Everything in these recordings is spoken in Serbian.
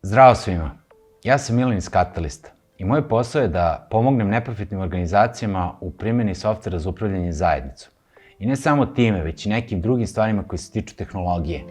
Zdravo svima, ja sam Milan iz Catalysta i moj posao je da pomognem neprofitnim organizacijama u primjeni softvera za upravljanje zajednicom. I ne samo time, već i nekim drugim stvarima koji se tiču tehnologije.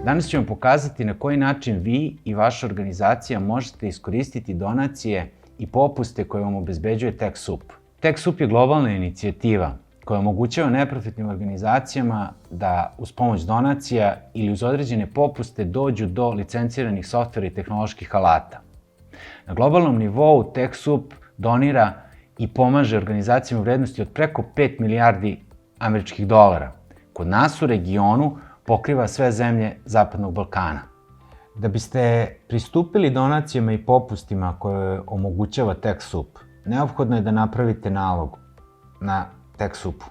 Danas ću vam pokazati na koji način vi i vaša organizacija možete iskoristiti donacije i popuste koje vam obezbeđuje TechSoup. TechSoup je globalna inicijativa koja omogućava neprofitnim organizacijama da uz pomoć donacija ili uz određene popuste dođu do licenciranih softvera i tehnoloških alata. Na globalnom nivou TechSoup donira i pomaže organizacijama u vrednosti od preko 5 milijardi američkih dolara. Kod nas u regionu pokriva sve zemlje Zapadnog Balkana. Da biste pristupili donacijama i popustima koje omogućava TechSoup, neophodno je da napravite nalog na TechSoupu.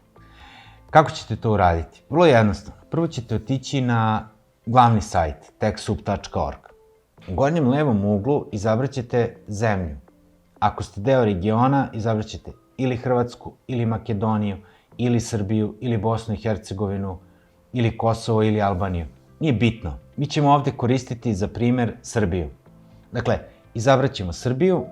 Kako ćete to uraditi? Vrlo jednostavno. Prvo ćete otići na glavni sajt techsoup.org. U gornjem levom uglu izabrat ćete zemlju. Ako ste deo regiona, izabrat ćete ili Hrvatsku, ili Makedoniju, ili Srbiju, ili Bosnu i Hercegovinu, ili Kosovo, ili Albaniju. Nije bitno. Mi ćemo ovde koristiti za primer Srbiju. Dakle, izabrat ćemo Srbiju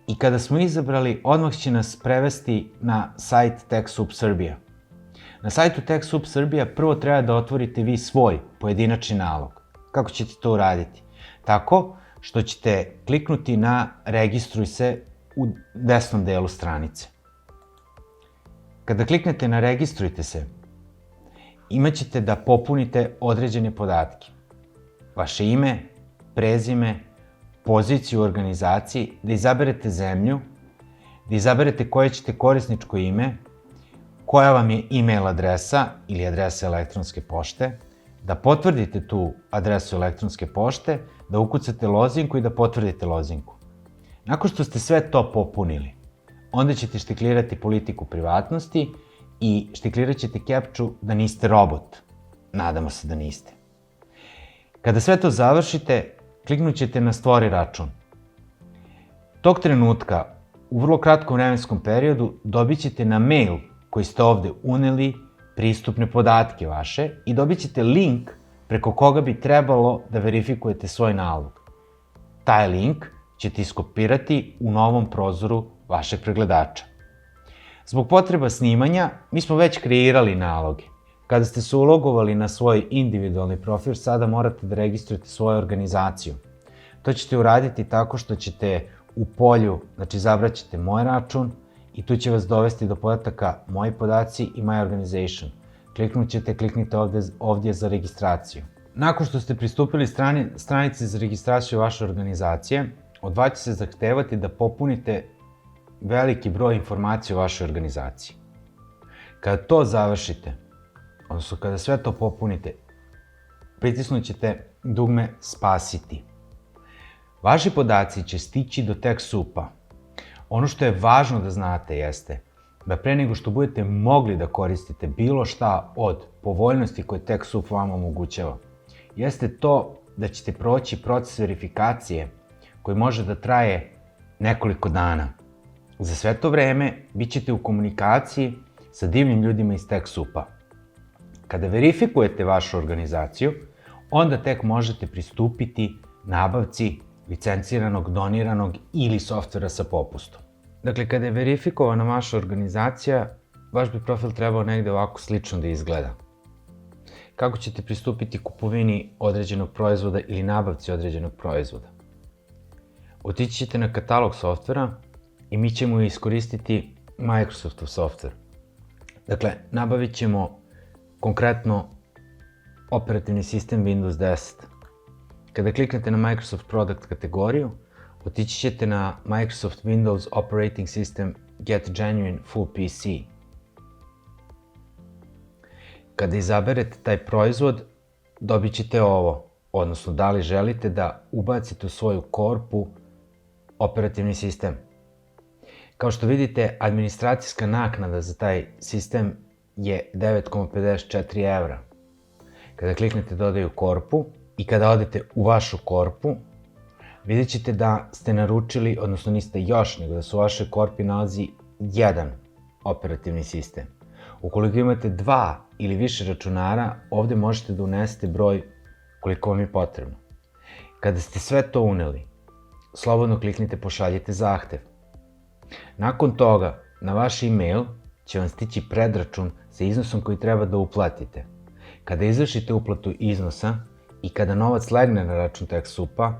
i kada smo izabrali, odmah će nas prevesti na sajt TechSoup Srbija. Na sajtu TechSoup Srbija prvo treba da otvorite vi svoj pojedinačni nalog. Kako ćete to uraditi? Tako što ćete kliknuti na registruj se u desnom delu stranice. Kada kliknete na registrujte se, imat ćete da popunite određene podatke. Vaše ime, prezime, poziciju u organizaciji, da izaberete zemlju, da izaberete koje ćete korisničko ime, koja vam je e-mail adresa ili adresa elektronske pošte, da potvrdite tu adresu elektronske pošte, da ukucate lozinku i da potvrdite lozinku. Nakon što ste sve to popunili, onda ćete štiklirati politiku privatnosti i štiklirat ćete captchu da niste robot. Nadamo se da niste. Kada sve to završite, kliknut ćete na stvori račun. Tog trenutka, u vrlo kratkom vremenskom periodu, dobit ćete na mail koji ste ovde uneli pristupne podatke vaše i dobit ćete link preko koga bi trebalo da verifikujete svoj nalog. Taj link ćete iskopirati u novom prozoru vašeg pregledača. Zbog potreba snimanja, mi smo već kreirali naloge. Kada ste se ulogovali na svoj individualni profil, sada morate da registrujete svoju organizaciju. To ćete uraditi tako što ćete u polju, znači izabraćete moj račun i tu će vas dovesti do podataka moji podaci i my organization. Kliknite ovdje za registraciju. Nakon što ste pristupili stranici za registraciju vaše organizacije, od vas će se zahtevati da popunite veliki broj informacija o vašoj organizaciji. Kada to završite, odnosno kada sve to popunite, pritisnut ćete dugme spasiti. Vaši podaci će stići do TechSoupa. Ono što je važno da znate jeste da pre nego što budete mogli da koristite bilo šta od povoljnosti koje TechSoup vam omogućava, jeste to da ćete proći proces verifikacije koji može da traje nekoliko dana. Za sve to vreme bit ćete u komunikaciji sa divnim ljudima iz TechSoupa. Kada verifikujete vašu organizaciju, onda tek možete pristupiti nabavci licenciranog, doniranog ili softvera sa popustom. Dakle, kada je verifikovana vaša organizacija, vaš bi profil trebao negde ovako slično da izgleda. Kako ćete pristupiti kupovini određenog proizvoda ili nabavci određenog proizvoda? Otići ćete na katalog softvera i mi ćemo iskoristiti Microsoftov softver. Dakle, nabavit ćemo konkretno operativni sistem Windows 10. Kada kliknete na Microsoft Product kategoriju, otići ćete na Microsoft Windows Operating System Get Genuine Full PC. Kada izaberete taj proizvod, dobit ćete ovo, odnosno da li želite da ubacite u svoju korpu operativni sistem. Kao što vidite, administracijska naknada za taj sistem je 9,54 evra. Kada kliknete dodaju korpu i kada odete u vašu korpu, vidjet ćete da ste naručili, odnosno niste još, nego da se u vašoj korpi nalazi jedan operativni sistem. Ukoliko imate 2 ili više računara, ovde možete da unesete broj koliko vam je potrebno. Kada ste sve to uneli, slobodno kliknite pošaljite zahtev. Nakon toga, na vaš e-mail će vam stići predračun sa iznosom koji treba da uplatite. Kada izvršite uplatu iznosa i kada novac legne na račun TechSoup-a,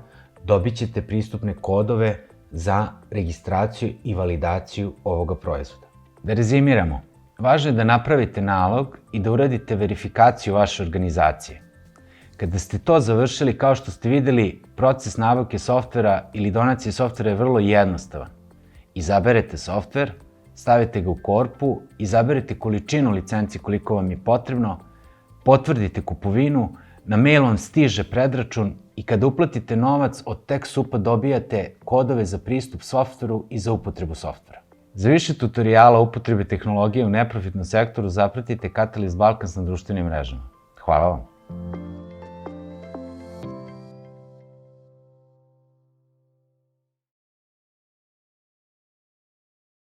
dobit ćete pristupne kodove za registraciju i validaciju ovoga proizvoda. Da rezimiramo, važno je da napravite nalog i da uradite verifikaciju vaše organizacije. Kada ste to završili, kao što ste videli, proces nabavke softvera ili donacije softvera je vrlo jednostavan. Izaberete softver, stavite ga u korpu, izaberete količinu licenci koliko vam je potrebno, potvrdite kupovinu, na mail vam stiže predračun i kada uplatite novac od TechSoup-a dobijate kodove za pristup softveru i za upotrebu softvera. Za više tutoriala upotrebe tehnologije u neprofitnom sektoru zapratite Catalyst Balkans na društvenim mrežama. Hvala vam!